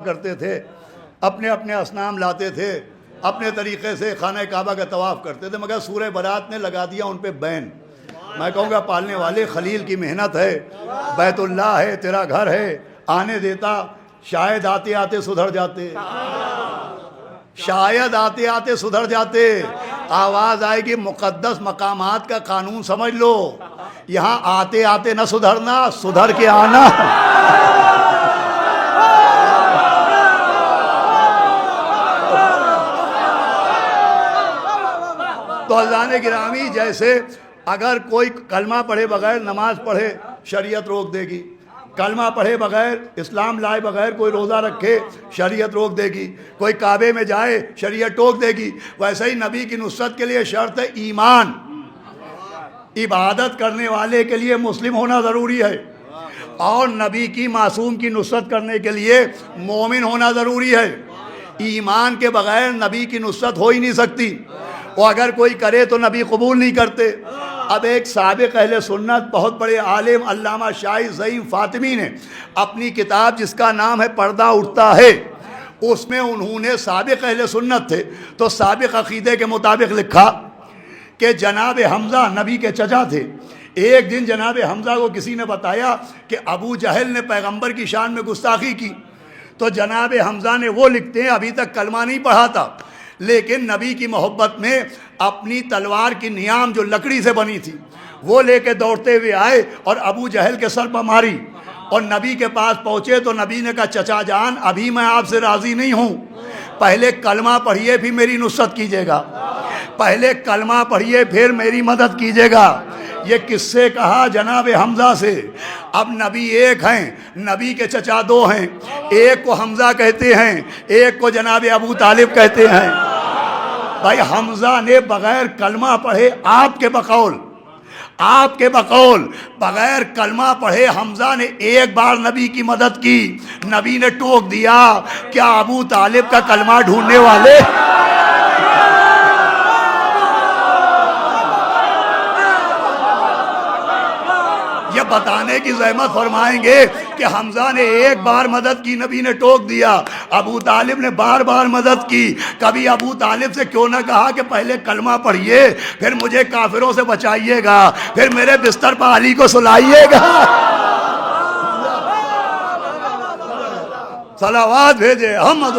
کرتے تھے، اپنے اپنے اصنام لاتے تھے، اپنے طریقے سے خانہ کعبہ کا طواف کرتے تھے، مگر سورہ برات نے لگا دیا ان پہ بین۔ میں کہوں گا پالنے والے خلیل کی محنت ہے، بیت اللہ ہے، تیرا گھر ہے، آنے دیتا، شاید آتے آتے سدھر جاتے، شاید آتے آتے سدھر جاتے۔ آواز آئے گی مقدس مقامات کا قانون سمجھ لو، یہاں آتے آتے نہ سدھرنا، سدھر کے آنا۔ تو عزیزان گرامی، جیسے اگر کوئی کلمہ پڑھے بغیر نماز پڑھے شریعت روک دے گی، کلمہ پڑھے بغیر اسلام لائے بغیر کوئی روزہ رکھے شریعت روک دے گی، کوئی کعبے میں جائے شریعت ٹوک دے گی۔ ویسے ہی نبی کی نصرت کے لیے شرط ہے ایمان، عبادت کرنے والے کے لیے مسلم ہونا ضروری ہے، اور نبی کی معصوم کی نصرت کرنے کے لیے مومن ہونا ضروری ہے۔ ایمان کے بغیر نبی کی نصرت ہو ہی نہیں سکتی، اور اگر کوئی کرے تو نبی قبول نہیں کرتے۔ اب ایک سابق اہل سنت بہت بڑے عالم علامہ شاہ زعیم فاطمی نے اپنی کتاب جس کا نام ہے پردہ اٹھتا ہے، اس میں انہوں نے سابق اہل سنت تھے تو سابق عقیدے کے مطابق لکھا کہ جناب حمزہ نبی کے چچا تھے۔ ایک دن جناب حمزہ کو کسی نے بتایا کہ ابو جہل نے پیغمبر کی شان میں گستاخی کی، تو جناب حمزہ نے وہ لکھتے ہیں ابھی تک کلمہ نہیں پڑھا تھا، لیکن نبی کی محبت میں اپنی تلوار کی نیام جو لکڑی سے بنی تھی وہ لے کے دوڑتے ہوئے آئے اور ابو جہل کے سر پر ماری، اور نبی کے پاس پہنچے تو نبی نے کہا چچا جان ابھی میں آپ سے راضی نہیں ہوں، پہلے کلمہ پڑھیے پھر میری نصرت کیجیے گا، پہلے کلمہ پڑھیے پھر میری مدد کیجیے گا۔ یہ کس سے کہا؟ جناب حمزہ سے۔ اب نبی ایک ہیں، نبی کے چچا دو ہیں، ایک کو حمزہ کہتے ہیں، ایک کو جناب ابو طالب کہتے ہیں۔ بھائی حمزہ نے بغیر کلمہ پڑھے آپ کے بقول بغیر کلمہ پڑھے حمزہ نے ایک بار نبی کی مدد کی، نبی نے ٹوک دیا کیا ابو طالب کا کلمہ ڈھونڈنے والے؟ یہ بتانے کی زحمت فرمائیں گے کہ حمزہ نے ایک بار مدد کی، نبی نے ٹوک دیا، ابو طالب نے بار بار مدد کی۔ کبھی ابو طالب سے کیوں نہ کہا کہ پہلے کلمہ پڑھیے پھر مجھے کافروں سے بچائیے گا، پھر میرے بستر پر علی کو سلائیے گا؟ صلوات بھیجے محمد